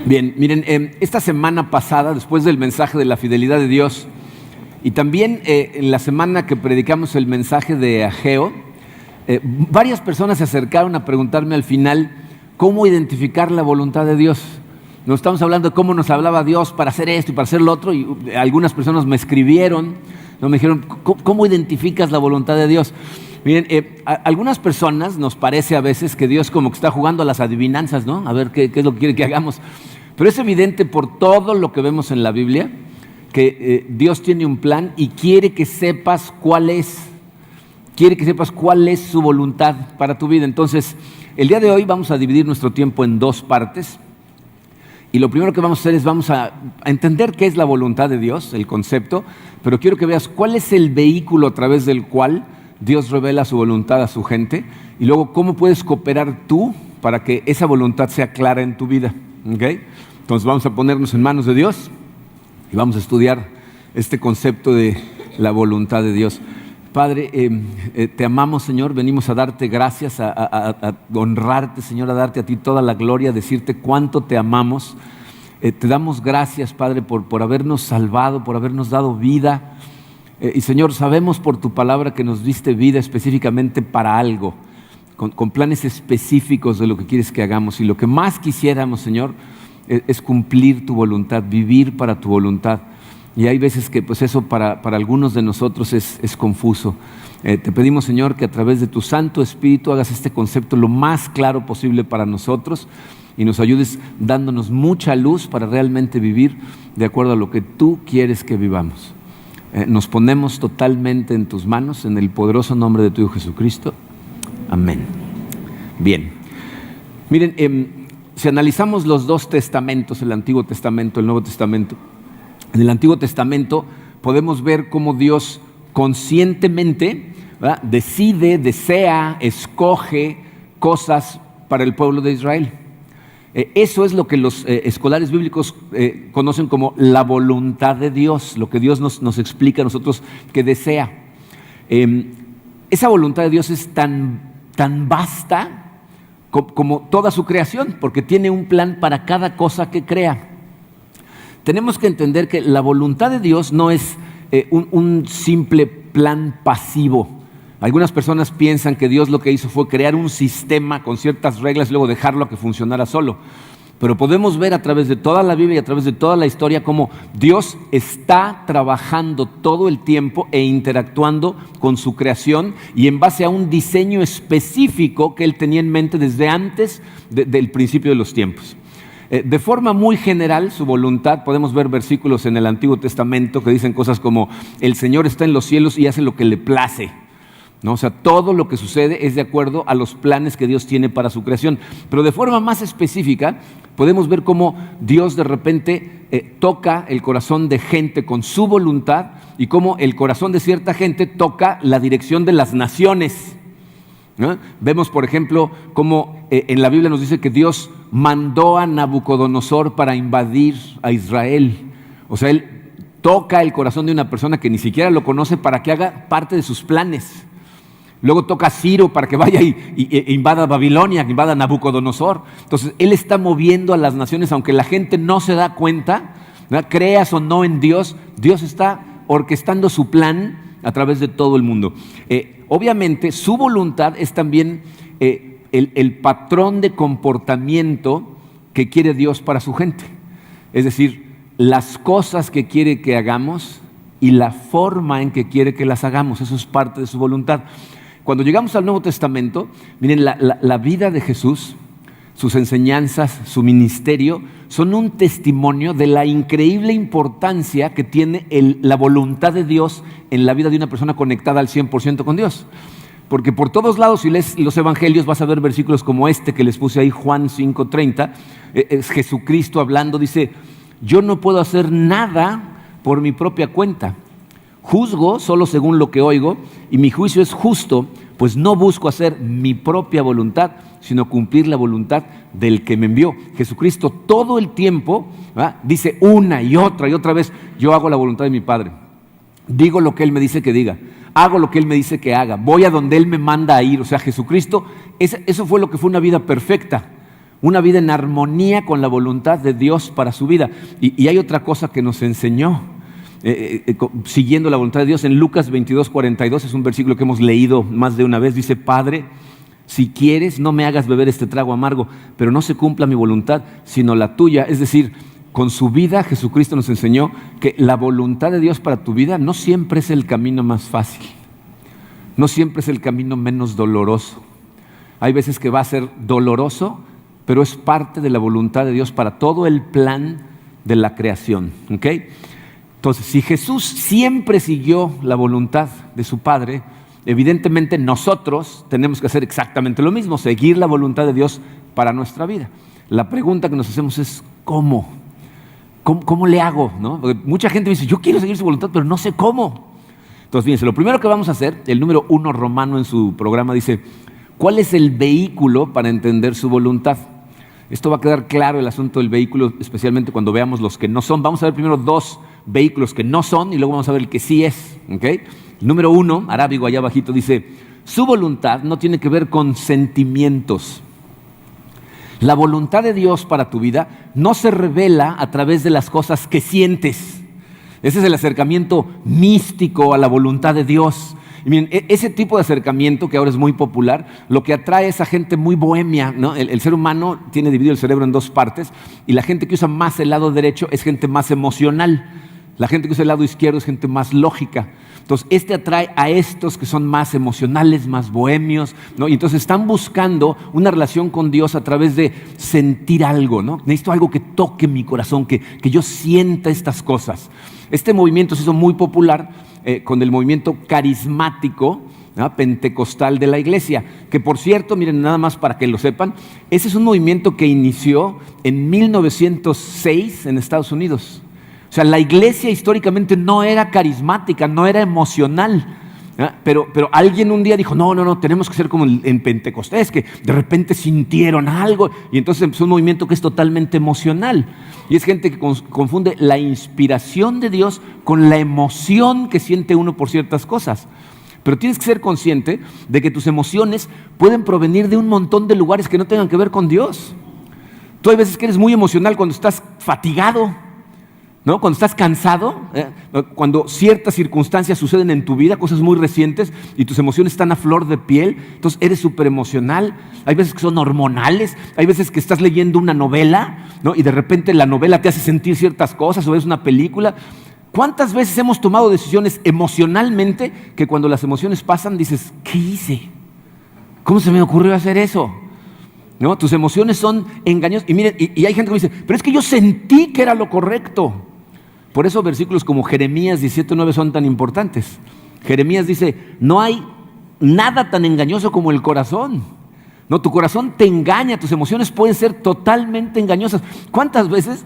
Bien, miren, esta semana pasada, después del mensaje de la fidelidad de Dios, y también en la semana que predicamos el mensaje de Ageo, varias personas se acercaron a preguntarme al final cómo identificar la voluntad de Dios. Nos estamos hablando de cómo nos hablaba Dios para hacer esto y para hacer lo otro, y algunas personas me escribieron, me dijeron, ¿cómo identificas la voluntad de Dios? Miren, a algunas personas nos parece a veces que Dios como que está jugando a las adivinanzas, ¿no? A ver qué es lo que quiere que hagamos. Pero es evidente por todo lo que vemos en la Biblia que Dios tiene un plan y quiere que sepas cuál es. Quiere que sepas cuál es su voluntad para tu vida. Entonces, el día de hoy vamos a dividir nuestro tiempo en dos partes. Y lo primero que vamos a hacer es vamos a entender qué es la voluntad de Dios, el concepto, pero quiero que veas cuál es el vehículo a través del cual Dios revela su voluntad a su gente y luego cómo puedes cooperar tú para que esa voluntad sea clara en tu vida. ¿Okay? Entonces vamos a ponernos en manos de Dios y vamos a estudiar este concepto de la voluntad de Dios. Padre, te amamos, Señor, venimos a darte gracias, a honrarte, Señor, a darte a ti toda la gloria, a decirte cuánto te amamos. Te damos gracias, Padre, por habernos salvado, por habernos dado vida. Y Señor, sabemos por tu palabra que nos diste vida específicamente para algo, con planes específicos de lo que quieres que hagamos. Y lo que más quisiéramos, Señor, es cumplir tu voluntad, vivir para tu voluntad. Y hay veces que pues eso para algunos de nosotros es confuso. Te pedimos, Señor, que a través de tu Santo Espíritu hagas este concepto lo más claro posible para nosotros y nos ayudes dándonos mucha luz para realmente vivir de acuerdo a lo que tú quieres que vivamos. Nos ponemos totalmente en tus manos, en el poderoso nombre de tu Hijo Jesucristo. Amén. Bien. Miren, si analizamos los dos testamentos, el Antiguo Testamento, el Nuevo Testamento, en el Antiguo Testamento podemos ver cómo Dios conscientemente, ¿verdad?, decide, desea, escoge cosas para el pueblo de Israel. Eso es lo que los escolares bíblicos conocen como la voluntad de Dios, lo que Dios nos explica a nosotros que desea. Esa voluntad de Dios es tan vasta como toda su creación, porque tiene un plan para cada cosa que crea. Tenemos que entender que la voluntad de Dios no es un simple plan pasivo. Algunas personas piensan que Dios lo que hizo fue crear un sistema con ciertas reglas y luego dejarlo a que funcionara solo. Pero podemos ver a través de toda la Biblia y a través de toda la historia cómo Dios está trabajando todo el tiempo e interactuando con su creación y en base a un diseño específico que Él tenía en mente desde antes del principio de los tiempos. De forma muy general, su voluntad, podemos ver versículos en el Antiguo Testamento que dicen cosas como el Señor está en los cielos y hace lo que le place, ¿no? O sea, todo lo que sucede es de acuerdo a los planes que Dios tiene para su creación. Pero de forma más específica, podemos ver cómo Dios de repente toca el corazón de gente con su voluntad y cómo el corazón de cierta gente toca la dirección de las naciones, ¿no? Vemos, por ejemplo, cómo en la Biblia nos dice que Dios mandó a Nabucodonosor para invadir a Israel. O sea, Él toca el corazón de una persona que ni siquiera lo conoce para que haga parte de sus planes. Luego toca a Ciro para que vaya e invada Babilonia, que invada Nabucodonosor. Entonces, Él está moviendo a las naciones, aunque la gente no se da cuenta, ¿verdad? Creas o no en Dios, Dios está orquestando su plan a través de todo el mundo. Obviamente, su voluntad es también el patrón de comportamiento que quiere Dios para su gente. Es decir, las cosas que quiere que hagamos y la forma en que quiere que las hagamos. Eso es parte de su voluntad. Cuando llegamos al Nuevo Testamento, miren, la vida de Jesús, sus enseñanzas, su ministerio, son un testimonio de la increíble importancia que tiene la voluntad de Dios en la vida de una persona conectada al 100% con Dios. Porque por todos lados, si lees los evangelios, vas a ver versículos como este que les puse ahí, Juan 5:30, es Jesucristo hablando, dice, yo no puedo hacer nada por mi propia cuenta. Juzgo solo según lo que oigo y mi juicio es justo, pues no busco hacer mi propia voluntad, sino cumplir la voluntad del que me envió. Jesucristo todo el tiempo, ¿verdad?, dice una y otra vez, yo hago la voluntad de mi Padre. Digo lo que Él me dice que diga, hago lo que Él me dice que haga, voy a donde Él me manda a ir. O sea, Jesucristo, eso fue lo que fue una vida perfecta. una vida en armonía con la voluntad de Dios para su vida. Y hay otra cosa que nos enseñó, siguiendo la voluntad de Dios. En Lucas 22:42, es un versículo que hemos leído más de una vez. Dice: Padre, si quieres, no me hagas beber este trago amargo, pero no se cumpla mi voluntad, sino la tuya. Es decir, con su vida Jesucristo nos enseñó que la voluntad de Dios para tu vida no siempre es el camino más fácil, no siempre es el camino menos doloroso. Hay veces que va a ser doloroso, pero es parte de la voluntad de Dios para todo el plan de la creación, ¿ok? Entonces, si Jesús siempre siguió la voluntad de su Padre, evidentemente nosotros tenemos que hacer exactamente lo mismo, seguir la voluntad de Dios para nuestra vida. La pregunta que nos hacemos es: ¿cómo? ¿Cómo le hago? ¿No? Porque mucha gente me dice: yo quiero seguir su voluntad, pero no sé cómo. Entonces, fíjense, lo primero que vamos a hacer, el número 1 romano en su programa dice: ¿cuál es el vehículo para entender su voluntad? Esto va a quedar claro, el asunto del vehículo, especialmente cuando veamos los que no son. Vamos a ver primero 2 vehículos que no son y luego vamos a ver el que sí es, ¿ok? El número 1, arábigo allá abajito, dice: su voluntad no tiene que ver con sentimientos. La voluntad de Dios para tu vida no se revela a través de las cosas que sientes. Ese es el acercamiento místico a la voluntad de Dios. Y miren, ese tipo de acercamiento que ahora es muy popular, lo que atrae es a gente muy bohemia, ¿no? El ser humano tiene dividido el cerebro en 2 partes, y la gente que usa más el lado derecho es gente más emocional. La gente que usa el lado izquierdo es gente más lógica. Entonces, atrae a estos que son más emocionales, más bohemios, ¿no? Y entonces están buscando una relación con Dios a través de sentir algo, ¿no? Necesito algo que toque mi corazón, que yo sienta estas cosas. Este movimiento se hizo muy popular con el movimiento carismático, ¿no?, pentecostal de la iglesia, que por cierto, miren, nada más para que lo sepan, ese es un movimiento que inició en 1906 en Estados Unidos. O sea, la iglesia históricamente no era carismática, no era emocional, ¿eh? Pero alguien un día dijo: no, tenemos que ser como en Pentecostés, que de repente sintieron algo, y entonces empezó un movimiento que es totalmente emocional. Y es gente que confunde la inspiración de Dios con la emoción que siente uno por ciertas cosas. Pero tienes que ser consciente de que tus emociones pueden provenir de un montón de lugares que no tengan que ver con Dios. Tú hay veces que eres muy emocional cuando estás fatigado, ¿no? Cuando estás cansado, cuando ciertas circunstancias suceden en tu vida, cosas muy recientes, y tus emociones están a flor de piel, entonces eres súper emocional. Hay veces que son hormonales, hay veces que estás leyendo una novela, ¿no?, y de repente la novela te hace sentir ciertas cosas, o ves una película. ¿Cuántas veces hemos tomado decisiones emocionalmente que cuando las emociones pasan dices: ¿qué hice? ¿Cómo se me ocurrió hacer eso? ¿No? Tus emociones son engañosas. Y miren, y hay gente que me dice: pero es que yo sentí que era lo correcto. Por eso versículos como Jeremías 17:9 son tan importantes. Jeremías dice: no hay nada tan engañoso como el corazón. No, tu corazón te engaña, tus emociones pueden ser totalmente engañosas. ¿Cuántas veces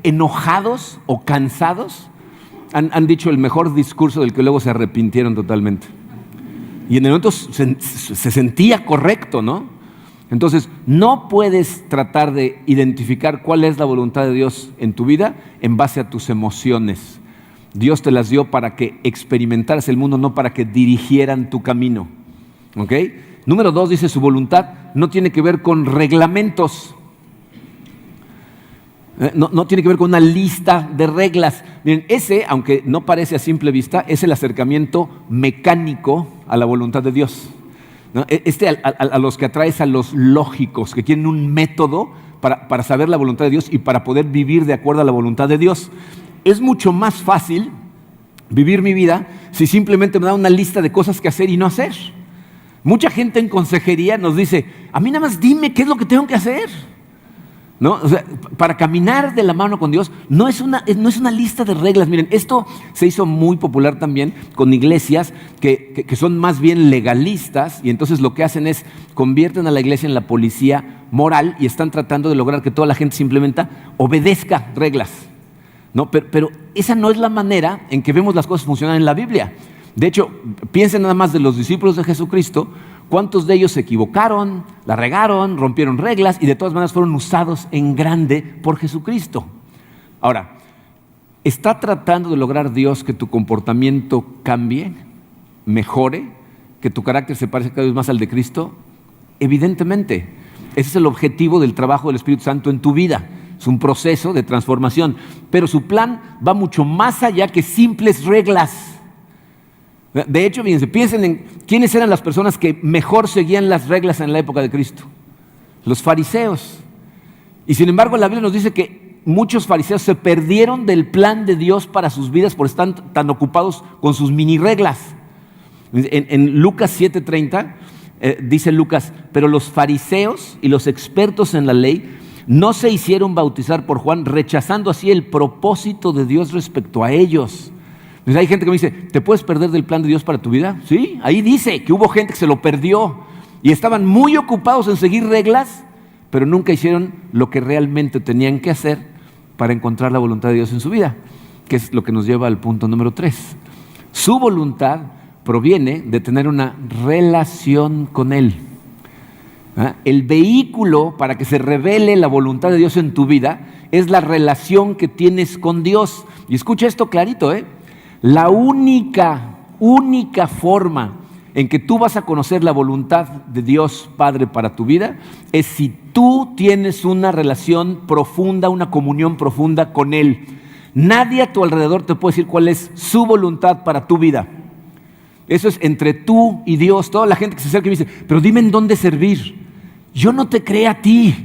enojados o cansados han dicho el mejor discurso del que luego se arrepintieron totalmente? Y en el momento se sentía correcto, ¿no? Entonces, no puedes tratar de identificar cuál es la voluntad de Dios en tu vida en base a tus emociones. Dios te las dio para que experimentaras el mundo, no para que dirigieran tu camino, ¿ok? Número 2 dice: su voluntad no tiene que ver con reglamentos. No tiene que ver con una lista de reglas. Miren, ese, aunque no parece a simple vista, es el acercamiento mecánico a la voluntad de Dios, ¿no? A los que atraes a los lógicos, que quieren un método para saber la voluntad de Dios y para poder vivir de acuerdo a la voluntad de Dios. Es mucho más fácil vivir mi vida si simplemente me da una lista de cosas que hacer y no hacer. Mucha gente en consejería nos dice: a mí nada más dime qué es lo que tengo que hacer, ¿no? O sea, para caminar de la mano con Dios no es una lista de reglas. Miren, esto se hizo muy popular también con iglesias que son más bien legalistas, y entonces lo que hacen es convierten a la iglesia en la policía moral y están tratando de lograr que toda la gente simplemente obedezca reglas, ¿no? Pero esa no es la manera en que vemos las cosas funcionar en la Biblia. De hecho, piensen nada más de los discípulos de Jesucristo. ¿Cuántos de ellos se equivocaron, la regaron, rompieron reglas y de todas maneras fueron usados en grande por Jesucristo? Ahora, ¿está tratando de lograr Dios que tu comportamiento cambie, mejore, que tu carácter se parezca cada vez más al de Cristo? Evidentemente. Ese es el objetivo del trabajo del Espíritu Santo en tu vida. Es un proceso de transformación, pero su plan va mucho más allá que simples reglas. De hecho, fíjense, piensen en quiénes eran las personas que mejor seguían las reglas en la época de Cristo. Los fariseos. Y sin embargo, la Biblia nos dice que muchos fariseos se perdieron del plan de Dios para sus vidas por estar tan ocupados con sus mini reglas. En Lucas 7:30 dice Lucas: pero los fariseos y los expertos en la ley no se hicieron bautizar por Juan, rechazando así el propósito de Dios respecto a ellos. Entonces hay gente que me dice: ¿te puedes perder del plan de Dios para tu vida? Sí, ahí dice que hubo gente que se lo perdió y estaban muy ocupados en seguir reglas, pero nunca hicieron lo que realmente tenían que hacer para encontrar la voluntad de Dios en su vida, que es lo que nos lleva al punto número 3. Su voluntad proviene de tener una relación con Él. El vehículo para que se revele la voluntad de Dios en tu vida es la relación que tienes con Dios. Y escucha esto clarito, la única forma en que tú vas a conocer la voluntad de Dios Padre para tu vida es si tú tienes una relación profunda, una comunión profunda con Él. Nadie a tu alrededor te puede decir cuál es su voluntad para tu vida. Eso es entre tú y Dios. Toda la gente que se acerca y me dice: pero dime en dónde servir. Yo no te creé a ti,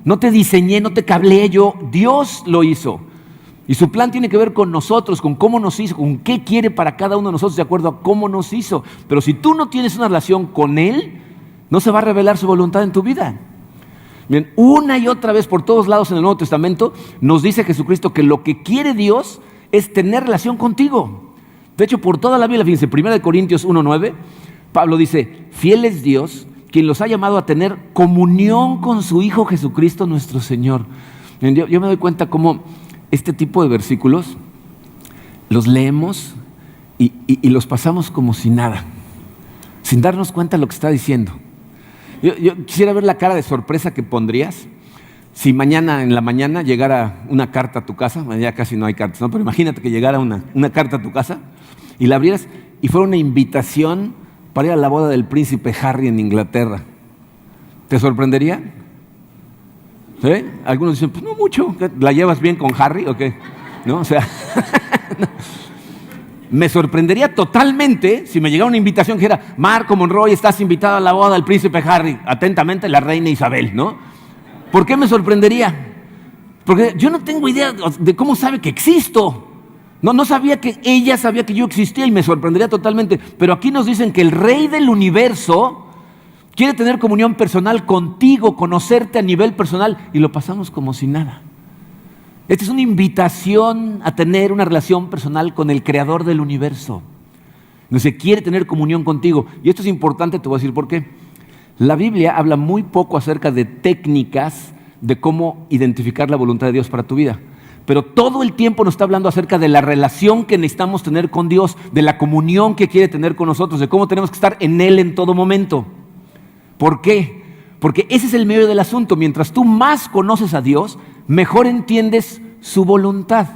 no te diseñé, no te cableé yo, Dios lo hizo. Y su plan tiene que ver con nosotros, con cómo nos hizo, con qué quiere para cada uno de nosotros de acuerdo a cómo nos hizo. Pero si tú no tienes una relación con Él, no se va a revelar su voluntad en tu vida. Bien, una y otra vez por todos lados en el Nuevo Testamento nos dice Jesucristo que lo que quiere Dios es tener relación contigo. De hecho, por toda la Biblia, fíjense, 1 Corintios 1:9, Pablo dice: fiel es Dios, quien los ha llamado a tener comunión con su Hijo Jesucristo nuestro Señor. Yo me doy cuenta cómo este tipo de versículos los leemos y los pasamos como si nada, sin darnos cuenta de lo que está diciendo. Yo quisiera ver la cara de sorpresa que pondrías si mañana en la mañana llegara una carta a tu casa. Ya casi no hay cartas, ¿no? Pero imagínate que llegara una carta a tu casa y la abrieras y fuera una invitación para ir a la boda del príncipe Harry en Inglaterra. ¿Te sorprendería? ¿Sí? Algunos dicen: pues no mucho. ¿La llevas bien con Harry o qué? ¿No? O sea, me sorprendería totalmente si me llegara una invitación que dijera: Marco Monroy, estás invitado a la boda del príncipe Harry. Atentamente, la reina Isabel, ¿no? ¿Por qué me sorprendería? Porque yo no tengo idea de cómo sabe que existo. No sabía que ella sabía que yo existía y me sorprendería totalmente. Pero aquí nos dicen que el Rey del universo quiere tener comunión personal contigo, conocerte a nivel personal, y lo pasamos como si nada. Esta es una invitación a tener una relación personal con el Creador del universo. No se quiere tener comunión contigo. Y esto es importante, te voy a decir por qué. La Biblia habla muy poco acerca de técnicas de cómo identificar la voluntad de Dios para tu vida. Pero todo el tiempo nos está hablando acerca de la relación que necesitamos tener con Dios, de la comunión que quiere tener con nosotros, de cómo tenemos que estar en Él en todo momento. ¿Por qué? Porque ese es el medio del asunto. Mientras tú más conoces a Dios, mejor entiendes su voluntad.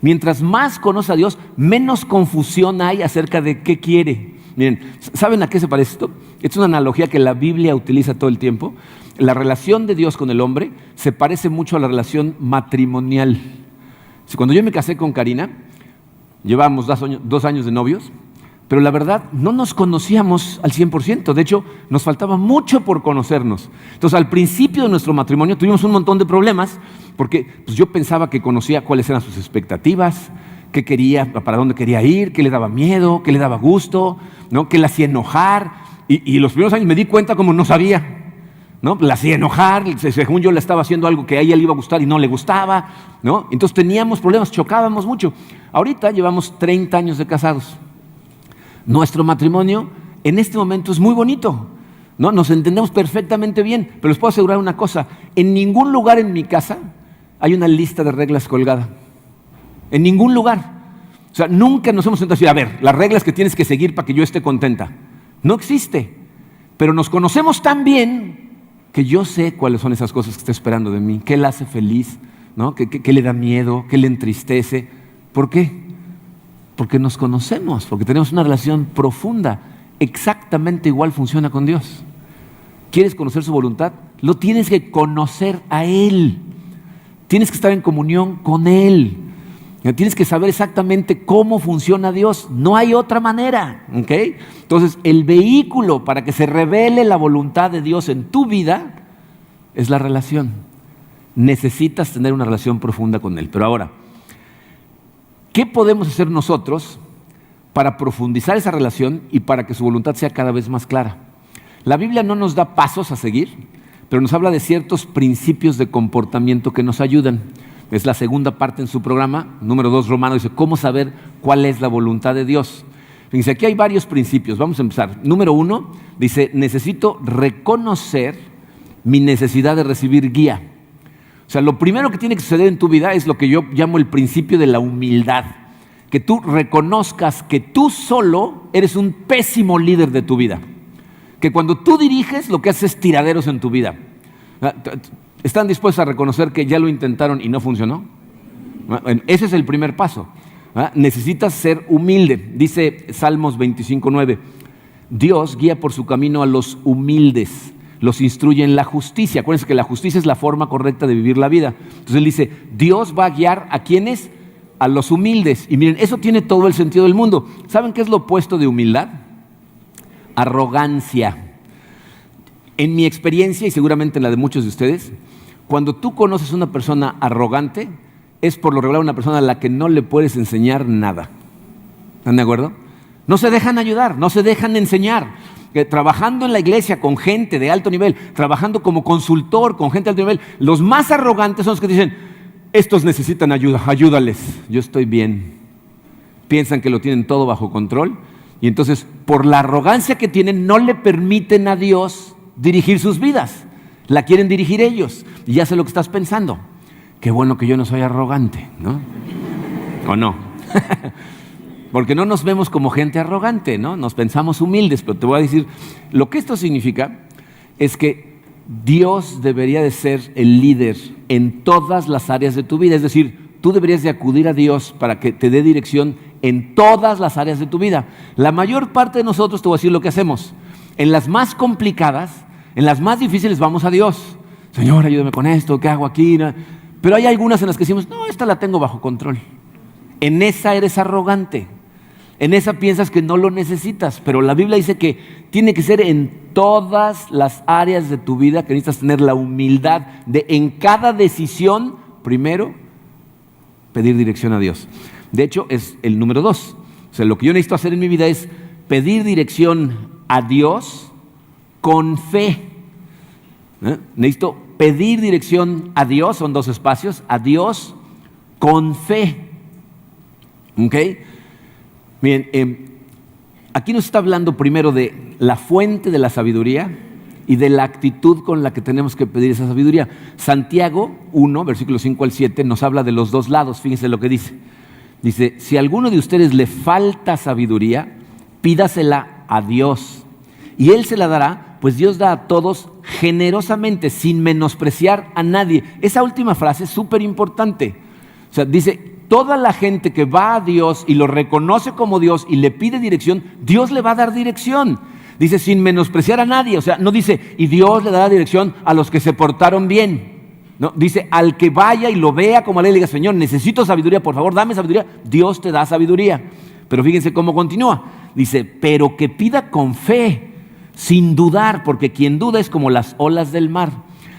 Mientras más conoces a Dios, menos confusión hay acerca de qué quiere. Miren, ¿saben a qué se parece esto? Es una analogía que la Biblia utiliza todo el tiempo. La relación de Dios con el hombre se parece mucho a la relación matrimonial. Cuando yo me casé con Karina, llevábamos 2 años de novios, pero la verdad no nos conocíamos al 100%. De hecho, nos faltaba mucho por conocernos. Entonces, al principio de nuestro matrimonio tuvimos un montón de problemas porque pues, yo pensaba que conocía cuáles eran sus expectativas, qué quería, para dónde quería ir, qué le daba miedo, qué le daba gusto, ¿no? Qué le hacía enojar. Y los primeros años me di cuenta como no sabía, ¿no? La hacía enojar, según yo le estaba haciendo algo que a ella le iba a gustar y no le gustaba, ¿no? Entonces teníamos problemas, chocábamos mucho. Ahorita llevamos 30 años de casados. Nuestro matrimonio en este momento es muy bonito, ¿no? Nos entendemos perfectamente bien, pero les puedo asegurar una cosa: en ningún lugar en mi casa hay una lista de reglas colgada. En ningún lugar. O sea, nunca nos hemos sentado a decir: a ver, las reglas que tienes que seguir para que yo esté contenta. No existe. Pero nos conocemos tan bien que yo sé cuáles son esas cosas que está esperando de mí, qué le hace feliz, ¿no? ¿Qué le da miedo, qué le entristece. ¿Por qué? Porque nos conocemos, porque tenemos una relación profunda. Exactamente igual funciona con Dios. ¿Quieres conocer su voluntad? lo tienes que conocer a Él. Tienes que estar en comunión con Él. Tienes que saber exactamente cómo funciona Dios. No hay otra manera, ¿ok? Entonces, el vehículo para que se revele la voluntad de Dios en tu vida es la relación. Necesitas tener una relación profunda con Él. Pero ahora, ¿qué podemos hacer nosotros para profundizar esa relación y para que su voluntad sea cada vez más clara? La Biblia no nos da pasos a seguir, pero nos habla de ciertos principios de comportamiento que nos ayudan. Es la segunda parte en su programa, número 2, Romano, dice, ¿cómo saber cuál es la voluntad de Dios? Fíjense, aquí hay varios principios, vamos a empezar. Número 1, dice, necesito reconocer mi necesidad de recibir guía. O sea, lo primero que tiene que suceder en tu vida es lo que yo llamo el principio de la humildad. Que tú reconozcas que tú solo eres un pésimo líder de tu vida. Que cuando tú diriges, lo que haces es tiraderos en tu vida. ¿Están dispuestos a reconocer que ya lo intentaron y no funcionó? Ese es el primer paso. Necesitas ser humilde. Dice Salmos 25:9, Dios guía por su camino a los humildes, los instruye en la justicia. Acuérdense que la justicia es la forma correcta de vivir la vida. Entonces él dice, Dios va a guiar ¿a quiénes? A los humildes. Y miren, eso tiene todo el sentido del mundo. ¿Saben qué es lo opuesto de humildad? Arrogancia. En mi experiencia, y seguramente en la de muchos de ustedes, cuando tú conoces a una persona arrogante, es por lo regular una persona a la que no le puedes enseñar nada. ¿Están de acuerdo? No se dejan ayudar, no se dejan enseñar. Trabajando en la iglesia con gente de alto nivel, trabajando como consultor con gente de alto nivel, los más arrogantes son los que dicen, estos necesitan ayuda, ayúdales, yo estoy bien. Piensan que lo tienen todo bajo control y entonces por la arrogancia que tienen no le permiten a Dios dirigir sus vidas, la quieren dirigir ellos. Y ya sé lo que estás pensando, qué bueno que yo no soy arrogante, ¿no? ¿O no? Porque no nos vemos como gente arrogante, ¿no? Nos pensamos humildes, pero te voy a decir, lo que esto significa es que Dios debería de ser el líder en todas las áreas de tu vida. Es decir, tú deberías de acudir a Dios para que te dé dirección en todas las áreas de tu vida. La mayor parte de nosotros, te voy a decir lo que hacemos. En las más complicadas, en las más difíciles vamos a Dios. Señor, ayúdame con esto, ¿qué hago aquí? Pero hay algunas en las que decimos, no, esta la tengo bajo control. En esa eres arrogante. En esa piensas que no lo necesitas, pero la Biblia dice que tiene que ser en todas las áreas de tu vida que necesitas tener la humildad de en cada decisión, primero, pedir dirección a Dios. De hecho, es el número 2. O sea, lo que yo necesito hacer en mi vida es pedir dirección a Dios con fe. Necesito pedir dirección a Dios, son 2 espacios, a Dios con fe. ¿Ok? Miren, aquí nos está hablando primero de la fuente de la sabiduría y de la actitud con la que tenemos que pedir esa sabiduría. Santiago 1, versículos 5 al 7, nos habla de los 2 lados. Fíjense lo que dice. Dice, si a alguno de ustedes le falta sabiduría, pídasela a Dios y Él se la dará, pues Dios da a todos generosamente, sin menospreciar a nadie. Esa última frase es súper importante. O sea, dice, toda la gente que va a Dios y lo reconoce como Dios y le pide dirección, Dios le va a dar dirección. Dice, sin menospreciar a nadie. O sea, no dice, y Dios le dará dirección a los que se portaron bien. No, dice, al que vaya y lo vea como le diga, Señor, necesito sabiduría, por favor, dame sabiduría. Dios te da sabiduría. Pero fíjense cómo continúa. Dice, pero que pida con fe, sin dudar, porque quien duda es como las olas del mar,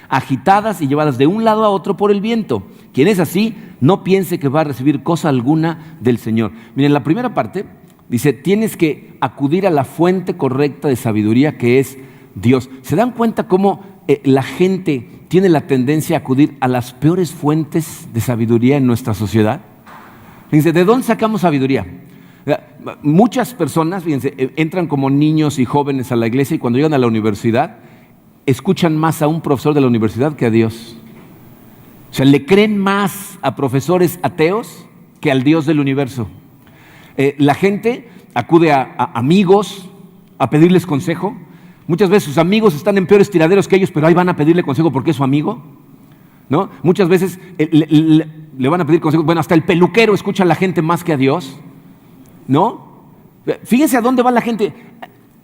agitadas y llevadas de un lado a otro por el viento. Quien es así, no piense que va a recibir cosa alguna del Señor. Miren, la primera parte dice, tienes que acudir a la fuente correcta de sabiduría que es Dios. ¿Se dan cuenta cómo la gente tiene la tendencia a acudir a las peores fuentes de sabiduría en nuestra sociedad? Fíjense, ¿de dónde sacamos sabiduría? Muchas personas, fíjense, entran como niños y jóvenes a la iglesia y cuando llegan a la universidad escuchan más a un profesor de la universidad que a Dios. O sea, le creen más a profesores ateos que al Dios del universo. La gente acude a amigos a pedirles consejo. Muchas veces sus amigos están en peores tiraderos que ellos, pero ahí van a pedirle consejo porque es su amigo, ¿no? Muchas veces le van a pedir consejo. Bueno, hasta el peluquero escucha a la gente más que a Dios, ¿no? Fíjense a dónde va la gente.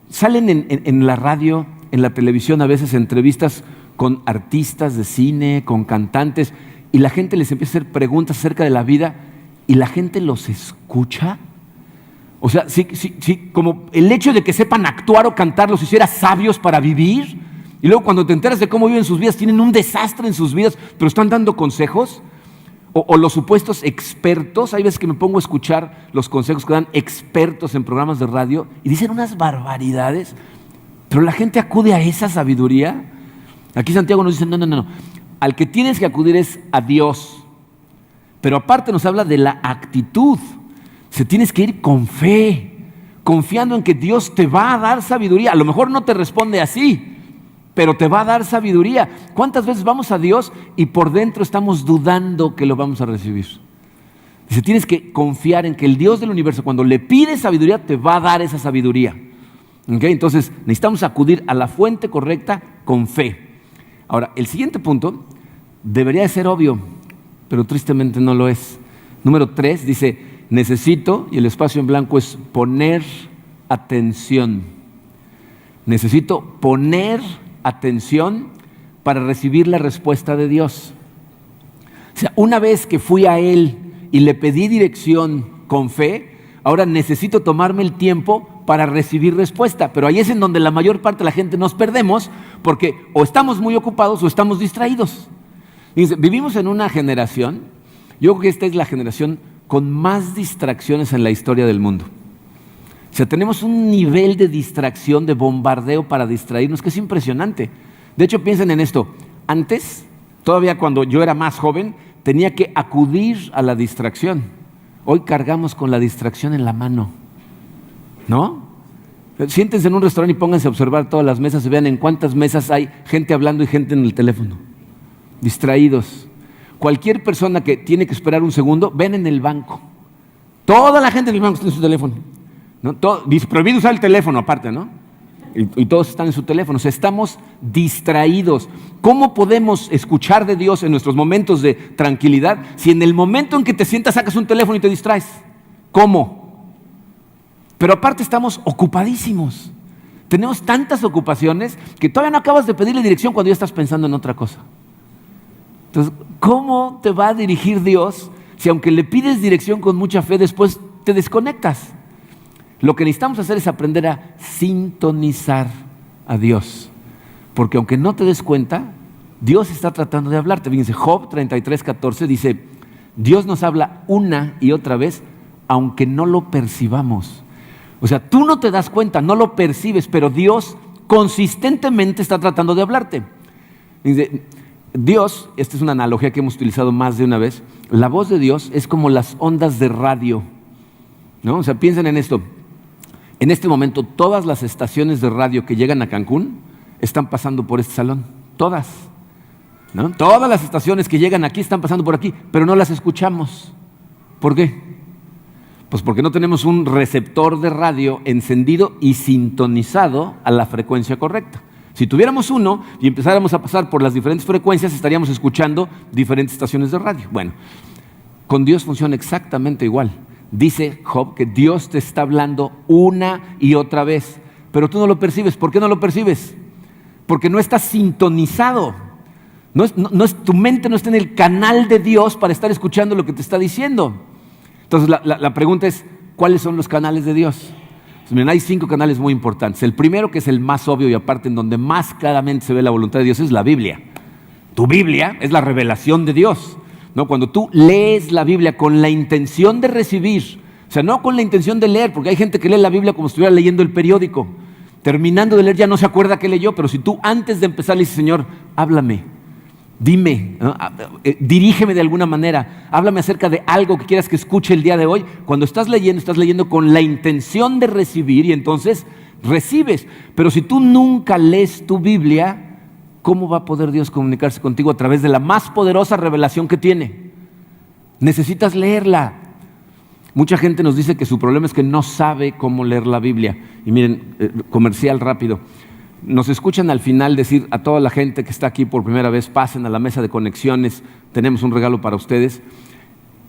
Salen en la radio, en la televisión a veces entrevistas con artistas de cine, con cantantes, y la gente les empieza a hacer preguntas acerca de la vida y la gente los escucha. O sea, sí, como el hecho de que sepan actuar o cantar los hiciera sabios para vivir. Y luego cuando te enteras de cómo viven sus vidas, tienen un desastre en sus vidas, pero están dando consejos. O los supuestos expertos, hay veces que me pongo a escuchar los consejos que dan expertos en programas de radio y dicen unas barbaridades, pero la gente acude a esa sabiduría. Aquí Santiago nos dice, no, al que tienes que acudir es a Dios, pero aparte nos habla de la actitud. Se tienes que ir con fe, confiando en que Dios te va a dar sabiduría. A lo mejor no te responde así, pero te va a dar sabiduría. ¿Cuántas veces vamos a Dios y por dentro estamos dudando que lo vamos a recibir? Dice, tienes que confiar en que el Dios del universo, cuando le pides sabiduría, te va a dar esa sabiduría. ¿Okay? Entonces, necesitamos acudir a la fuente correcta con fe. Ahora, el siguiente punto debería de ser obvio, pero tristemente no lo es. Número 3 dice, necesito, y el espacio en blanco es poner atención. Necesito poner atención para recibir la respuesta de Dios. O sea, una vez que fui a Él y le pedí dirección con fe, ahora necesito tomarme el tiempo para recibir respuesta. Pero ahí es en donde la mayor parte de la gente nos perdemos, porque o estamos muy ocupados o estamos distraídos. Fíjense, vivimos en una generación, yo creo que esta es la generación con más distracciones en la historia del mundo. O sea, tenemos un nivel de distracción, de bombardeo para distraernos que es impresionante. De hecho, piensen en esto. Antes, todavía cuando yo era más joven, tenía que acudir a la distracción. Hoy cargamos con la distracción en la mano, ¿no? Siéntense en un restaurante y pónganse a observar todas las mesas y vean en cuántas mesas hay gente hablando y gente en el teléfono. Distraídos. Cualquier persona que tiene que esperar un segundo, ven en el banco. Toda la gente en el banco está en su teléfono. ¿No? Dice, prohibido usar el teléfono aparte, ¿no? Y todos están en su teléfono. O sea, estamos distraídos. ¿Cómo podemos escuchar de Dios en nuestros momentos de tranquilidad si en el momento en que te sientas sacas un teléfono y te distraes? ¿Cómo? Pero aparte estamos ocupadísimos. Tenemos tantas ocupaciones que todavía no acabas de pedirle dirección cuando ya estás pensando en otra cosa. Entonces, ¿cómo te va a dirigir Dios si aunque le pides dirección con mucha fe, después te desconectas? Lo que necesitamos hacer es aprender a sintonizar a Dios. Porque aunque no te des cuenta, Dios está tratando de hablarte. Fíjense, Job 33:14 dice, Dios nos habla una y otra vez, aunque no lo percibamos. O sea, tú no te das cuenta, no lo percibes, pero Dios consistentemente está tratando de hablarte. Dice, Dios, esta es una analogía que hemos utilizado más de una vez, la voz de Dios es como las ondas de radio, ¿no? O sea, piensen en esto. En este momento, todas las estaciones de radio que llegan a Cancún están pasando por este salón. Todas, ¿no? Todas las estaciones que llegan aquí están pasando por aquí, pero no las escuchamos. ¿Por qué? Pues porque no tenemos un receptor de radio encendido y sintonizado a la frecuencia correcta. Si tuviéramos uno y empezáramos a pasar por las diferentes frecuencias, estaríamos escuchando diferentes estaciones de radio. Bueno, con Dios funciona exactamente igual. Dice Job que Dios te está hablando una y otra vez, pero tú no lo percibes. ¿Por qué no lo percibes? Porque no estás sintonizado. Tu mente no está en el canal de Dios para estar escuchando lo que te está diciendo. Entonces la pregunta es, ¿cuáles son los canales de Dios? Pues miren, hay 5 canales muy importantes. El primero, que es el más obvio y aparte en donde más claramente se ve la voluntad de Dios, es la Biblia. Tu Biblia es la revelación de Dios. ¿No? Cuando tú lees la Biblia con la intención de recibir, o sea, no con la intención de leer, porque hay gente que lee la Biblia como si estuviera leyendo el periódico. Terminando de leer ya no se acuerda qué leyó, pero si tú antes de empezar le dices, Señor, háblame, dime, ¿no? Dirígeme de alguna manera, háblame acerca de algo que quieras que escuche el día de hoy. Cuando estás leyendo con la intención de recibir y entonces recibes. Pero si tú nunca lees tu Biblia, ¿cómo va a poder Dios comunicarse contigo a través de la más poderosa revelación que tiene? Necesitas leerla. Mucha gente nos dice que su problema es que no sabe cómo leer la Biblia. Y miren, comercial rápido. Nos escuchan al final decir a toda la gente que está aquí por primera vez, pasen a la mesa de conexiones, tenemos un regalo para ustedes.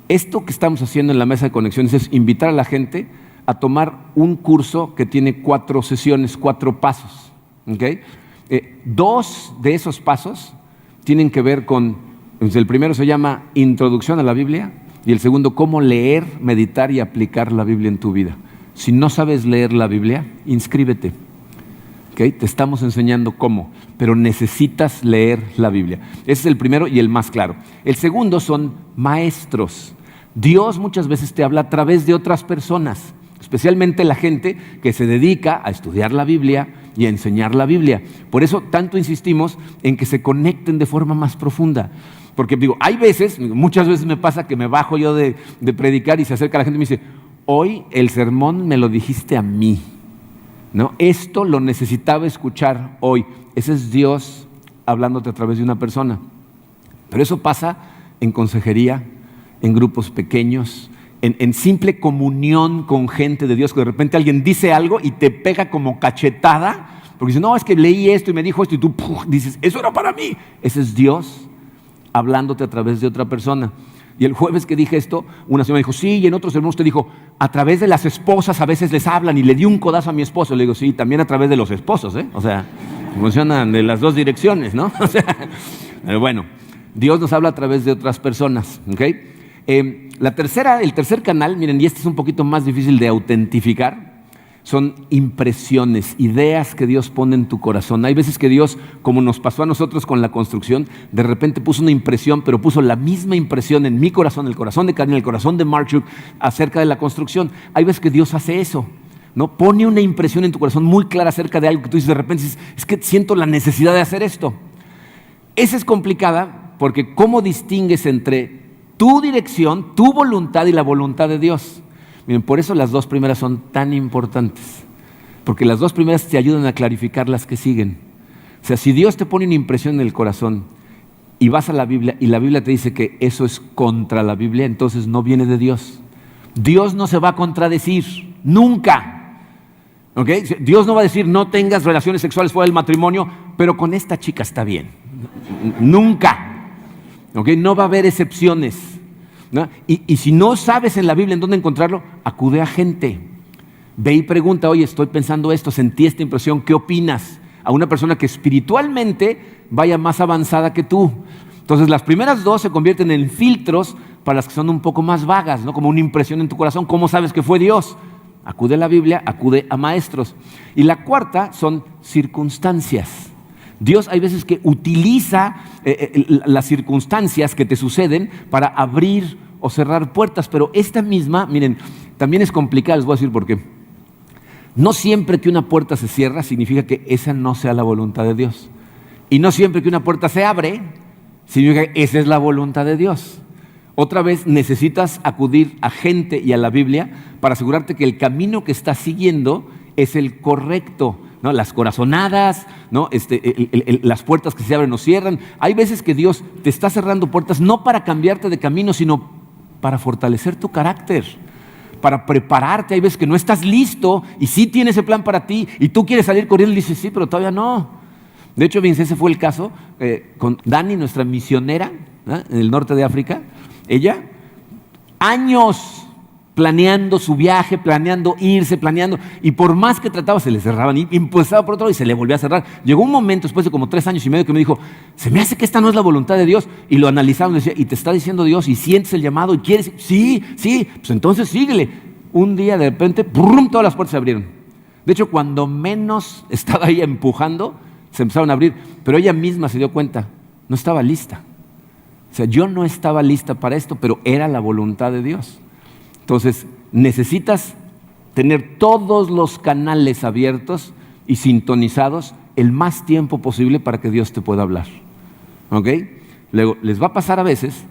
Esto que estamos haciendo en la mesa de conexiones es invitar a la gente a tomar un curso que tiene 4 sesiones, 4 pasos. ¿Okay? Dos de esos pasos tienen que ver con, el primero se llama Introducción a la Biblia y el segundo, cómo leer, meditar y aplicar la Biblia en tu vida. Si no sabes leer la Biblia, inscríbete. ¿Okay? Te estamos enseñando cómo, pero necesitas leer la Biblia. Ese es el primero y el más claro. El segundo son maestros. Dios muchas veces te habla a través de otras personas, especialmente la gente que se dedica a estudiar la Biblia y a enseñar la Biblia. Por eso tanto insistimos en que se conecten de forma más profunda. Porque digo, hay veces, muchas veces me pasa que me bajo yo de predicar y se acerca la gente y me dice, hoy el sermón me lo dijiste a mí, ¿no? Esto lo necesitaba escuchar hoy. Ese es Dios hablándote a través de una persona. Pero eso pasa en consejería, en grupos pequeños, en simple comunión con gente de Dios, que de repente alguien dice algo y te pega como cachetada, porque dice, no, es que leí esto y me dijo esto, y tú dices, eso era para mí. Ese es Dios hablándote a través de otra persona. Y el jueves que dije esto, una señora dijo, sí, y en otros sermones te dijo, a través de las esposas a veces les hablan, y le di un codazo a mi esposo. Le digo, sí, también a través de los esposos, o sea, funcionan de las dos direcciones, ¿no? O sea, bueno, Dios nos habla a través de otras personas, ¿ok? El tercer canal, miren, y este es un poquito más difícil de autentificar, son impresiones, ideas que Dios pone en tu corazón. Hay veces que Dios, como nos pasó a nosotros con la construcción, de repente puso una impresión, pero puso la misma impresión en mi corazón, el corazón de Karen, el corazón de Marchuk, acerca de la construcción. Hay veces que Dios hace eso, ¿no? Pone una impresión en tu corazón muy clara acerca de algo que tú dices de repente, es que siento la necesidad de hacer esto. Esa es complicada porque ¿cómo distingues entre tu dirección, tu voluntad y la voluntad de Dios? Miren, por eso las dos primeras son tan importantes, porque las dos primeras te ayudan a clarificar las que siguen. O sea, si Dios te pone una impresión en el corazón y vas a la Biblia y la Biblia te dice que eso es contra la Biblia, entonces no viene de Dios. Dios no se va a contradecir, nunca. ¿Okay? Dios no va a decir no tengas relaciones sexuales fuera del matrimonio, pero con esta chica está bien. Nunca. ¿Okay? No va a haber excepciones, ¿no? Y si no sabes en la Biblia en dónde encontrarlo, acude a gente. Ve y pregunta, oye, estoy pensando esto, sentí esta impresión, ¿qué opinas? A una persona que espiritualmente vaya más avanzada que tú. Entonces las primeras dos se convierten en filtros para las que son un poco más vagas, ¿no? Como una impresión en tu corazón. ¿Cómo sabes que fue Dios? Acude a la Biblia, acude a maestros. Y la cuarta son circunstancias. Dios hay veces que utiliza las circunstancias que te suceden para abrir o cerrar puertas, pero esta misma, miren, también es complicada, les voy a decir por qué. No siempre que una puerta se cierra significa que esa no sea la voluntad de Dios. Y no siempre que una puerta se abre significa que esa es la voluntad de Dios. Otra vez necesitas acudir a gente y a la Biblia para asegurarte que el camino que estás siguiendo es el correcto, ¿no? Las corazonadas, ¿no? Las puertas que se abren o cierran. Hay veces que Dios te está cerrando puertas no para cambiarte de camino, sino para fortalecer tu carácter, para prepararte. Hay veces que no estás listo y sí tiene ese plan para ti y tú quieres salir corriendo y dices, sí, pero todavía no. De hecho, Vince, ese fue el caso con Dani, nuestra misionera, ¿no? En el norte de África. Ella, años planeando su viaje, planeando irse, y por más que trataba se le cerraban y impulsaba por otro lado y se le volvía a cerrar. Llegó un momento después de como 3 años y medio que me dijo, se me hace que esta no es la voluntad de Dios, y lo analizamos y decía, ¿y te está diciendo Dios y sientes el llamado y quieres? Sí, pues entonces síguele. Un día de repente, ¡brum!, todas las puertas se abrieron. De hecho, cuando menos estaba ella empujando, se empezaron a abrir, pero ella misma se dio cuenta, no estaba lista. O sea, yo no estaba lista para esto, pero era la voluntad de Dios. Entonces, necesitas tener todos los canales abiertos y sintonizados el más tiempo posible para que Dios te pueda hablar. ¿Ok? Luego, les va a pasar a veces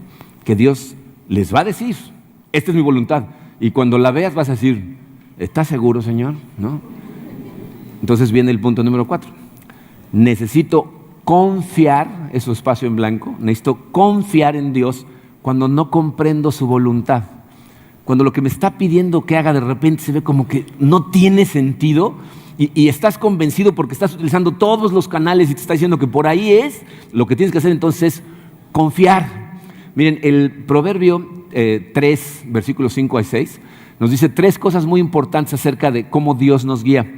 que Dios les va a decir, esta es mi voluntad. Y cuando la veas vas a decir, ¿estás seguro, Señor? ¿No? Entonces viene el punto número 4. Necesito confiar, es su espacio en blanco, necesito confiar en Dios cuando no comprendo su voluntad. Cuando lo que me está pidiendo que haga de repente se ve como que no tiene sentido y estás convencido porque estás utilizando todos los canales y te está diciendo que por ahí es, lo que tienes que hacer entonces es confiar. Miren, el Proverbio 3, versículos 5 a 6, nos dice 3 cosas muy importantes acerca de cómo Dios nos guía.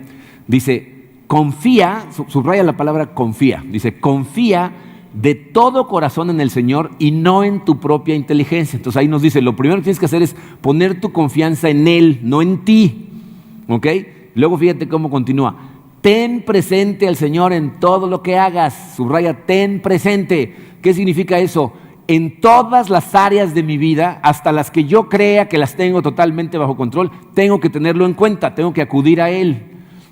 Dice, confía, subraya la palabra confía, dice, confía de todo corazón en el Señor y no en tu propia inteligencia. Entonces ahí nos dice, lo primero que tienes que hacer es poner tu confianza en Él, no en ti. ¿Ok? Luego fíjate cómo continúa. Ten presente al Señor en todo lo que hagas. Subraya, ten presente. ¿Qué significa eso? En todas las áreas de mi vida, hasta las que yo crea que las tengo totalmente bajo control, tengo que tenerlo en cuenta, tengo que acudir a Él,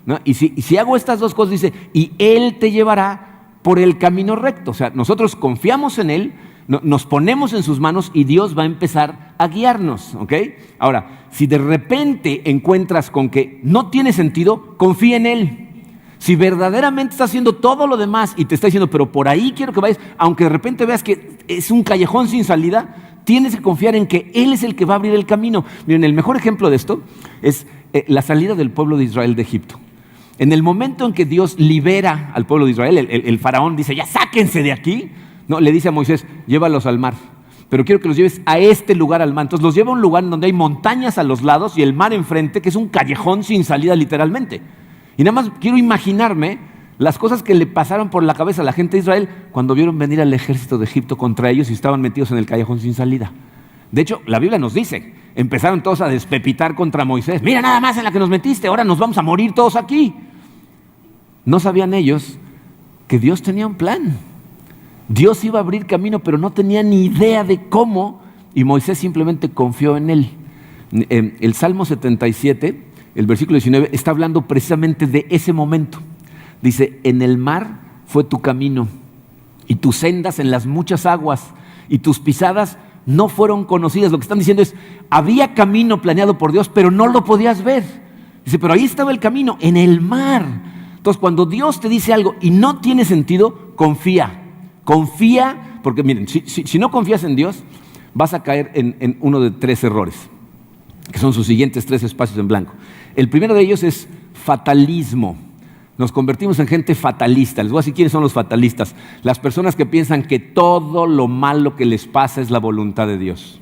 ¿no? Y si hago estas dos cosas, dice, y Él te llevará por el camino recto. O sea, nosotros confiamos en Él, nos ponemos en sus manos y Dios va a empezar a guiarnos, ¿ok? Ahora, si de repente encuentras con que no tiene sentido, confía en Él. Si verdaderamente está haciendo todo lo demás y te está diciendo, pero por ahí quiero que vayas, aunque de repente veas que es un callejón sin salida, tienes que confiar en que Él es el que va a abrir el camino. Miren, el mejor ejemplo de esto es la salida del pueblo de Israel de Egipto. En el momento en que Dios libera al pueblo de Israel, el faraón dice, ya sáquense de aquí, no, le dice a Moisés, llévalos al mar, pero quiero que los lleves a este lugar al mar. Entonces los lleva a un lugar en donde hay montañas a los lados y el mar enfrente, que es un callejón sin salida literalmente. Y nada más quiero imaginarme las cosas que le pasaron por la cabeza a la gente de Israel cuando vieron venir al ejército de Egipto contra ellos y estaban metidos en el callejón sin salida. De hecho, la Biblia nos dice, empezaron todos a despepitar contra Moisés. Mira nada más en la que nos metiste, ahora nos vamos a morir todos aquí. No sabían ellos que Dios tenía un plan. Dios iba a abrir camino, pero no tenía ni idea de cómo, y Moisés simplemente confió en Él. El Salmo 77, el versículo 19, está hablando precisamente de ese momento. Dice, en el mar fue tu camino, y tus sendas en las muchas aguas, y tus pisadas no fueron conocidas. Lo que están diciendo es, había camino planeado por Dios, pero no lo podías ver. Dice, pero ahí estaba el camino, en el mar. Entonces, cuando Dios te dice algo y no tiene sentido, confía. Confía, porque miren, si no confías en Dios, vas a caer en uno de 3 errores, que son sus siguientes 3 espacios en blanco. El primero de ellos es fatalismo. Nos convertimos en gente fatalista. Les voy a decir quiénes son los fatalistas. Las personas que piensan que todo lo malo que les pasa es la voluntad de Dios.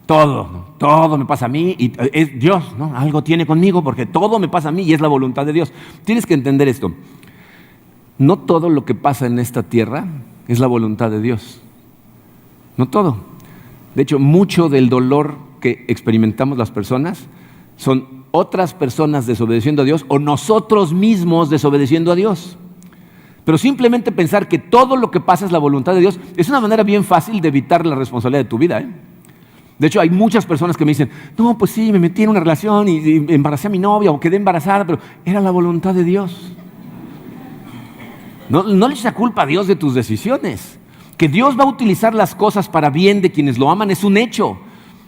Todo me pasa a mí y es Dios, ¿no? Algo tiene conmigo porque todo me pasa a mí y es la voluntad de Dios. Tienes que entender esto. No todo lo que pasa en esta tierra es la voluntad de Dios. No todo. De hecho, mucho del dolor que experimentamos las personas son otras personas desobedeciendo a Dios o nosotros mismos desobedeciendo a Dios. Pero simplemente pensar que todo lo que pasa es la voluntad de Dios es una manera bien fácil de evitar la responsabilidad de tu vida, ¿eh? De hecho, hay muchas personas que me dicen, no, pues sí, me metí en una relación y embaracé a mi novia o quedé embarazada, pero era la voluntad de Dios. No le eches la culpa a Dios de tus decisiones. Que Dios va a utilizar las cosas para bien de quienes lo aman es un hecho.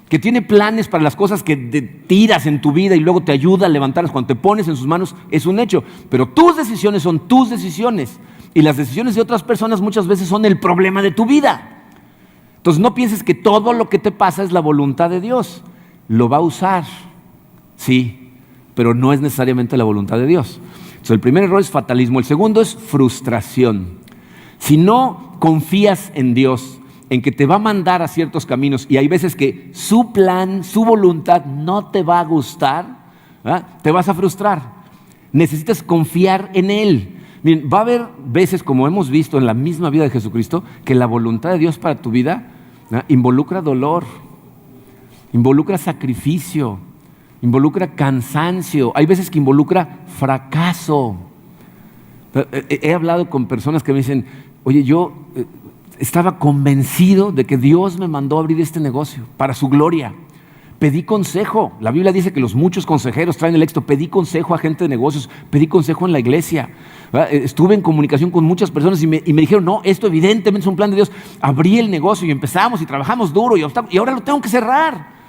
Que tiene planes para las cosas que te tiras en tu vida y luego te ayuda a levantarlas cuando te pones en sus manos es un hecho. Pero tus decisiones son tus decisiones y las decisiones de otras personas muchas veces son el problema de tu vida. Entonces no pienses que todo lo que te pasa es la voluntad de Dios. Lo va a usar, sí, pero no es necesariamente la voluntad de Dios. Entonces el primer error es fatalismo. El segundo es frustración. Si no confías en Dios, en que te va a mandar a ciertos caminos y hay veces que su plan, su voluntad no te va a gustar, ¿verdad? Te vas a frustrar. Necesitas confiar en Él. Miren, va a haber veces, como hemos visto en la misma vida de Jesucristo, que la voluntad de Dios para tu vida, ¿verdad?, involucra dolor, involucra sacrificio, involucra cansancio. Hay veces que involucra fracaso. He hablado con personas que me dicen, oye, yo estaba convencido de que Dios me mandó a abrir este negocio para su gloria. Pedí consejo. La Biblia dice que los muchos consejeros traen el éxito. Pedí consejo a gente de negocios, pedí consejo en la iglesia. Estuve en comunicación con muchas personas y me dijeron, no, esto evidentemente es un plan de Dios. Abrí el negocio y empezamos y trabajamos duro y ahora lo tengo que cerrar.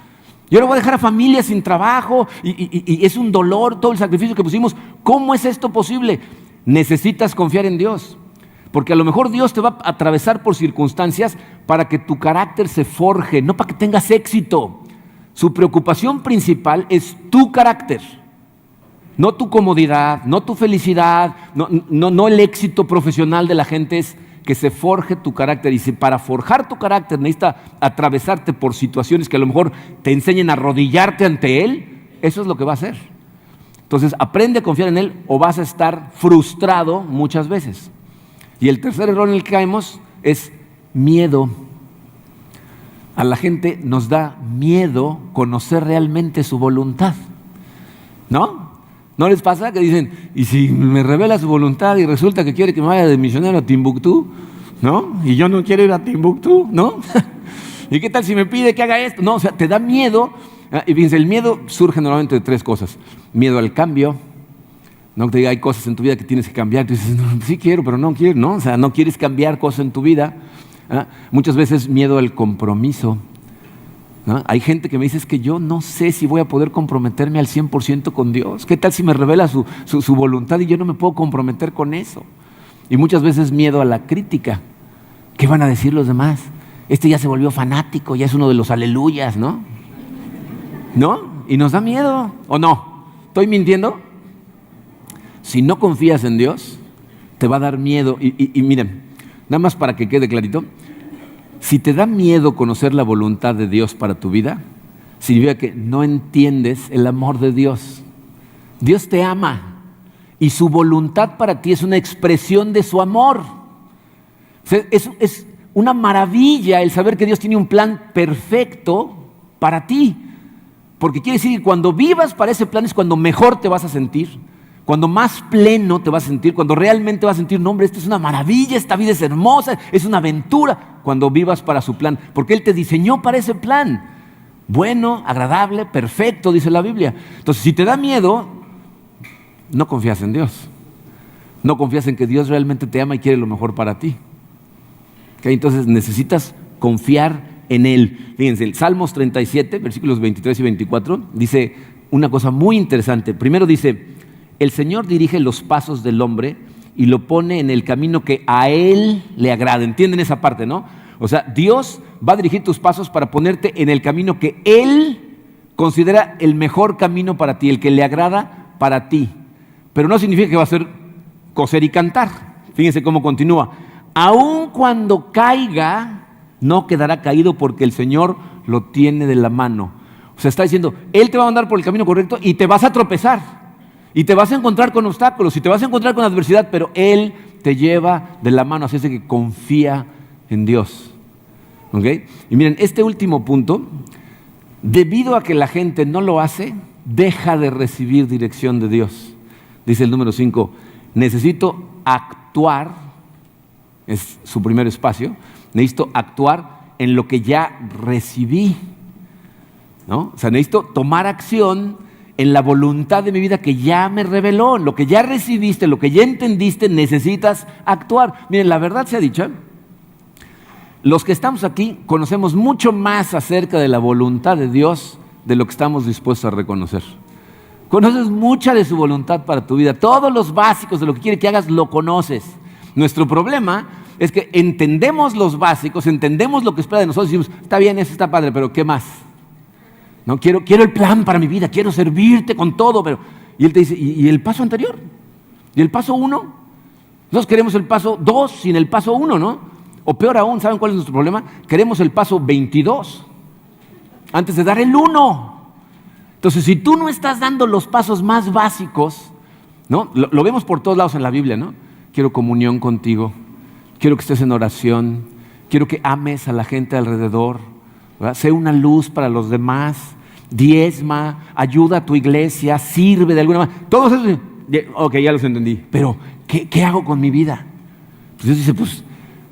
Y ahora voy a dejar a familias sin trabajo y es un dolor todo el sacrificio que pusimos. ¿Cómo es esto posible? Necesitas confiar en Dios. Porque a lo mejor Dios te va a atravesar por circunstancias para que tu carácter se forje, no para que tengas éxito. Su preocupación principal es tu carácter, no tu comodidad, no tu felicidad, no el éxito profesional de la gente, es que se forje tu carácter. Y si para forjar tu carácter necesita atravesarte por situaciones que a lo mejor te enseñen a arrodillarte ante Él, eso es lo que va a hacer. Entonces, aprende a confiar en Él o vas a estar frustrado muchas veces. Y el tercer error en el que caemos es miedo. A la gente nos da miedo conocer realmente su voluntad, ¿no? ¿No les pasa que dicen, y si me revela su voluntad y resulta que quiere que me vaya de misionero a Timbuktu, ¿no? Y yo no quiero ir a Timbuktu, ¿no? ¿Y qué tal si me pide que haga esto? No, o sea, te da miedo. Y fíjense, el miedo surge normalmente de tres cosas. Miedo al cambio, ¿no? Te diga, hay cosas en tu vida que tienes que cambiar. Tú dices, no, sí quiero, pero no quiero, ¿no? O sea, no quieres cambiar cosas en tu vida. Muchas veces miedo al compromiso, ¿no? Hay gente que me dice, es que yo no sé si voy a poder comprometerme al 100% con Dios. ¿Qué tal si me revela su voluntad y yo no me puedo comprometer con eso? Y muchas veces miedo a la crítica. ¿Qué van a decir los demás? Este ya se volvió fanático, ya es uno de los aleluyas, ¿no? ¿No? Y nos da miedo, ¿o no? ¿Estoy mintiendo? Si no confías en Dios, te va a dar miedo. Y miren, nada más para que quede clarito, si te da miedo conocer la voluntad de Dios para tu vida, significa que no entiendes el amor de Dios. Dios te ama y su voluntad para ti es una expresión de su amor. O sea, es una maravilla el saber que Dios tiene un plan perfecto para ti. Porque quiere decir que cuando vivas para ese plan es cuando mejor te vas a sentir, cuando más pleno te vas a sentir, cuando realmente vas a sentir, no hombre, esto es una maravilla, esta vida es hermosa, es una aventura, cuando vivas para su plan, porque Él te diseñó para ese plan, bueno, agradable, perfecto, dice la Biblia. Entonces, si te da miedo, no confías en Dios, no confías en que Dios realmente te ama y quiere lo mejor para ti. ¿Okay? Entonces necesitas confiar en Él. Fíjense, el Salmos 37, versículos 23 y 24, dice una cosa muy interesante. Primero dice, el Señor dirige los pasos del hombre y lo pone en el camino que a Él le agrada. ¿Entienden esa parte, no? O sea, Dios va a dirigir tus pasos para ponerte en el camino que Él considera el mejor camino para ti, el que le agrada para ti. Pero no significa que va a ser coser y cantar. Fíjense cómo continúa. Aun cuando caiga, no quedará caído porque el Señor lo tiene de la mano. O sea, está diciendo, Él te va a mandar por el camino correcto y te vas a tropezar. Y te vas a encontrar con obstáculos y te vas a encontrar con adversidad, pero Él te lleva de la mano. Así es que confía en Dios. ¿Okay? Y miren, este último punto, debido a que la gente no lo hace, deja de recibir dirección de Dios. Dice el número 5, necesito actuar, es su primer espacio, necesito actuar en lo que ya recibí, ¿no? O sea, necesito tomar acción en la voluntad de mi vida que ya me reveló, lo que ya recibiste, lo que ya entendiste, necesitas actuar. Miren, la verdad sea dicha, los que estamos aquí conocemos mucho más acerca de la voluntad de Dios de lo que estamos dispuestos a reconocer. Conoces mucha de su voluntad para tu vida, todos los básicos de lo que quiere que hagas lo conoces. Nuestro problema es que entendemos los básicos, entendemos lo que espera de nosotros y decimos, está bien, eso está padre, pero ¿qué más? No, quiero el plan para mi vida, quiero servirte con todo, pero... Y Él te dice, ¿y el paso anterior? ¿Y el paso 1? Nosotros queremos el paso 2 sin el paso 1, ¿no? O peor aún, ¿saben cuál es nuestro problema? Queremos el paso 22 antes de dar el 1. Entonces, si tú no estás dando los pasos más básicos, ¿no? Lo vemos por todos lados en la Biblia, ¿no? Quiero comunión contigo, quiero que estés en oración, quiero que ames a la gente alrededor, ¿verdad? Sé una luz para los demás, diezma, ayuda a tu iglesia, sirve de alguna manera. Todos esos, ok, ya los entendí, pero ¿qué hago con mi vida? Pues Dios dice, pues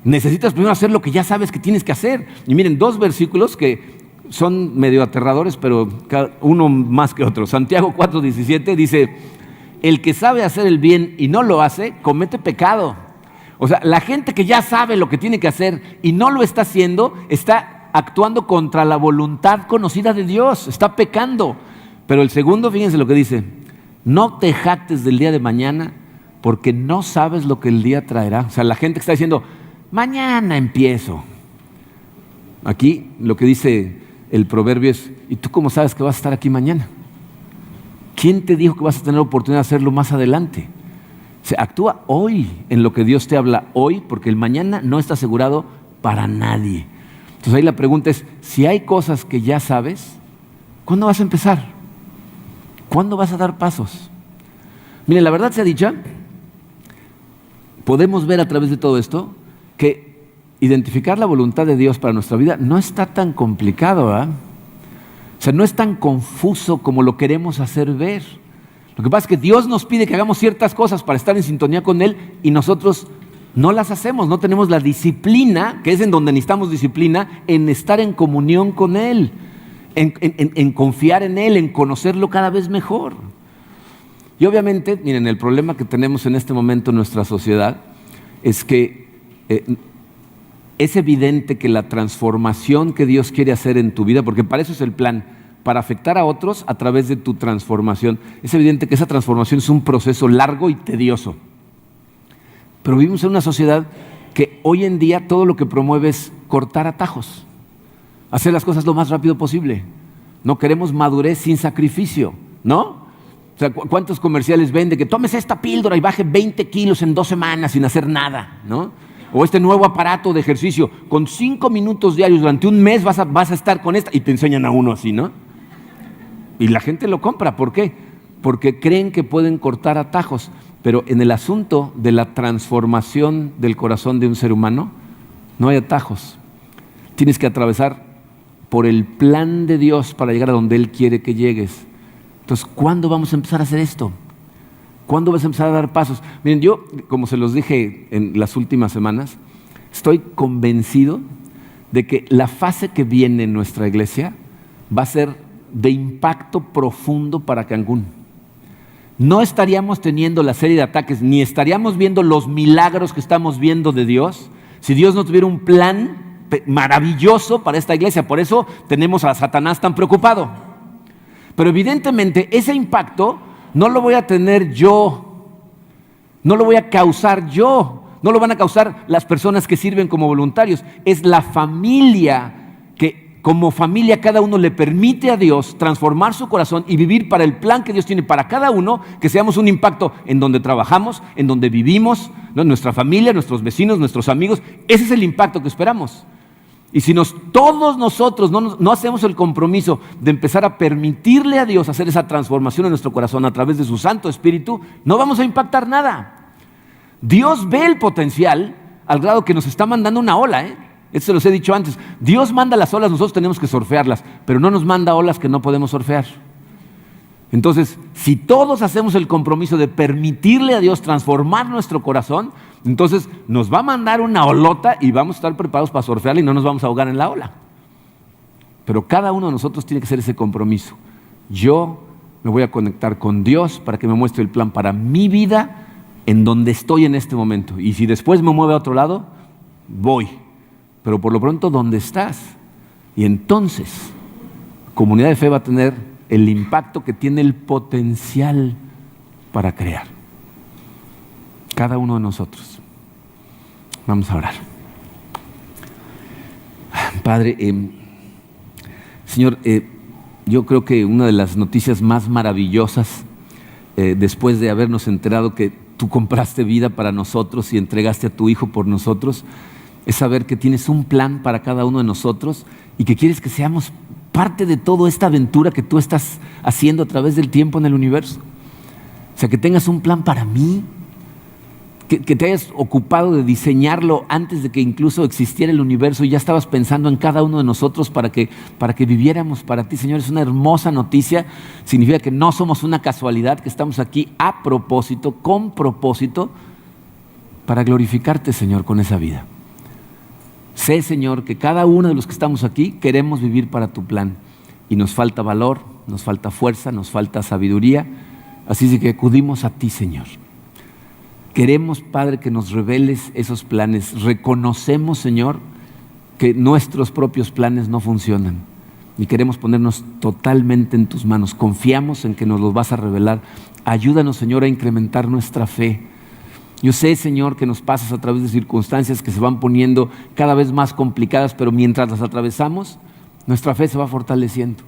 necesitas primero hacer lo que ya sabes que tienes que hacer. Y miren, 2 versículos que son medio aterradores, pero uno más que otro. Santiago 4:17 dice, el que sabe hacer el bien y no lo hace, comete pecado. O sea, la gente que ya sabe lo que tiene que hacer y no lo está haciendo, está actuando contra la voluntad conocida de Dios, está pecando. Pero el segundo, fíjense lo que dice, no te jactes del día de mañana porque no sabes lo que el día traerá. O sea, la gente que está diciendo, mañana empiezo. Aquí lo que dice el proverbio es, ¿y tú cómo sabes que vas a estar aquí mañana? ¿Quién te dijo que vas a tener oportunidad de hacerlo más adelante? O sea, actúa hoy en lo que Dios te habla hoy, porque el mañana no está asegurado para nadie. Entonces ahí la pregunta es, si hay cosas que ya sabes, ¿cuándo vas a empezar? ¿Cuándo vas a dar pasos? Miren, la verdad sea dicha, podemos ver a través de todo esto que identificar la voluntad de Dios para nuestra vida no está tan complicado, ¿verdad? O sea, no es tan confuso como lo queremos hacer ver. Lo que pasa es que Dios nos pide que hagamos ciertas cosas para estar en sintonía con Él y nosotros no las hacemos, no tenemos la disciplina, que es en donde necesitamos disciplina, en estar en comunión con Él, en confiar en Él, en conocerlo cada vez mejor. Y obviamente, miren, el problema que tenemos en este momento en nuestra sociedad es que es evidente que la transformación que Dios quiere hacer en tu vida, porque para eso es el plan, para afectar a otros a través de tu transformación, es evidente que esa transformación es un proceso largo y tedioso. Pero vivimos en una sociedad que hoy en día todo lo que promueve es cortar atajos, hacer las cosas lo más rápido posible. No queremos madurez sin sacrificio, ¿no? O sea, ¿cuántos comerciales ven de que tomes esta píldora y baje 20 kilos en 2 semanas sin hacer nada, ¿no? O este nuevo aparato de ejercicio, con 5 minutos diarios durante un mes vas a estar con esta, y te enseñan a uno así, ¿no? Y la gente lo compra, ¿por qué? Porque creen que pueden cortar atajos, pero en el asunto de la transformación del corazón de un ser humano, no hay atajos. Tienes que atravesar por el plan de Dios para llegar a donde Él quiere que llegues. Entonces, ¿cuándo vamos a empezar a hacer esto? ¿Cuándo vas a empezar a dar pasos? Miren, yo, como se los dije en las últimas semanas, estoy convencido de que la fase que viene en nuestra iglesia va a ser de impacto profundo para Cancún. No estaríamos teniendo la serie de ataques, ni estaríamos viendo los milagros que estamos viendo de Dios, si Dios no tuviera un plan maravilloso para esta iglesia. Por eso tenemos a Satanás tan preocupado. Pero evidentemente ese impacto no lo voy a tener yo, no lo voy a causar yo, no lo van a causar las personas que sirven como voluntarios. Es la familia que como familia cada uno le permite a Dios transformar su corazón y vivir para el plan que Dios tiene para cada uno, que seamos un impacto en donde trabajamos, en donde vivimos, ¿no? Nuestra familia, nuestros vecinos, nuestros amigos. Ese es el impacto que esperamos. Y si todos nosotros no hacemos el compromiso de empezar a permitirle a Dios hacer esa transformación en nuestro corazón a través de su Santo Espíritu, no vamos a impactar nada. Dios ve el potencial al grado que nos está mandando una ola, Esto se los he dicho antes. Dios manda las olas, nosotros tenemos que surfearlas, pero no nos manda olas que no podemos surfear. Entonces, si todos hacemos el compromiso de permitirle a Dios transformar nuestro corazón, entonces nos va a mandar una olota y vamos a estar preparados para surfearla y no nos vamos a ahogar en la ola. Pero cada uno de nosotros tiene que hacer ese compromiso. Yo me voy a conectar con Dios para que me muestre el plan para mi vida en donde estoy en este momento. Y si después me mueve a otro lado, voy. Pero por lo pronto, ¿dónde estás? Y entonces, Comunidad de Fe va a tener el impacto que tiene el potencial para crear. Cada uno de nosotros. Vamos a orar. Padre, Señor, yo creo que una de las noticias más maravillosas, después de habernos enterado que tú compraste vida para nosotros y entregaste a tu Hijo por nosotros, es saber que tienes un plan para cada uno de nosotros y que quieres que seamos parte de toda esta aventura que tú estás haciendo a través del tiempo en el universo. O sea, que tengas un plan para mí, que te hayas ocupado de diseñarlo antes de que incluso existiera el universo y ya estabas pensando en cada uno de nosotros para que viviéramos para ti, Señor. Es una hermosa noticia. Significa que no somos una casualidad, que estamos aquí a propósito, con propósito, para glorificarte, Señor, con esa vida. Sé, Señor, que cada uno de los que estamos aquí queremos vivir para tu plan y nos falta valor, nos falta fuerza, nos falta sabiduría, así que acudimos a ti, Señor. Queremos, Padre, que nos reveles esos planes. Reconocemos, Señor, que nuestros propios planes no funcionan y queremos ponernos totalmente en tus manos. Confiamos en que nos los vas a revelar. Ayúdanos, Señor, a incrementar nuestra fe. Yo sé, Señor, que nos pasas a través de circunstancias que se van poniendo cada vez más complicadas, pero mientras las atravesamos, nuestra fe se va fortaleciendo.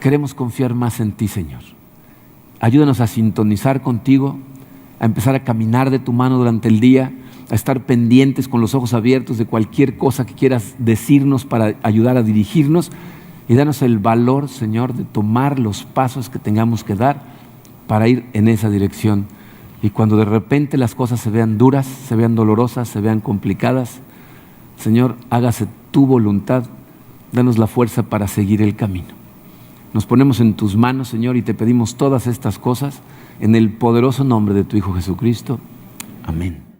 Queremos confiar más en ti, Señor. Ayúdanos a sintonizar contigo, a empezar a caminar de tu mano durante el día, a estar pendientes con los ojos abiertos de cualquier cosa que quieras decirnos para ayudar a dirigirnos, y danos el valor, Señor, de tomar los pasos que tengamos que dar para ir en esa dirección. Y cuando de repente las cosas se vean duras, se vean dolorosas, se vean complicadas, Señor, hágase tu voluntad, danos la fuerza para seguir el camino. Nos ponemos en tus manos, Señor, y te pedimos todas estas cosas en el poderoso nombre de tu Hijo Jesucristo. Amén.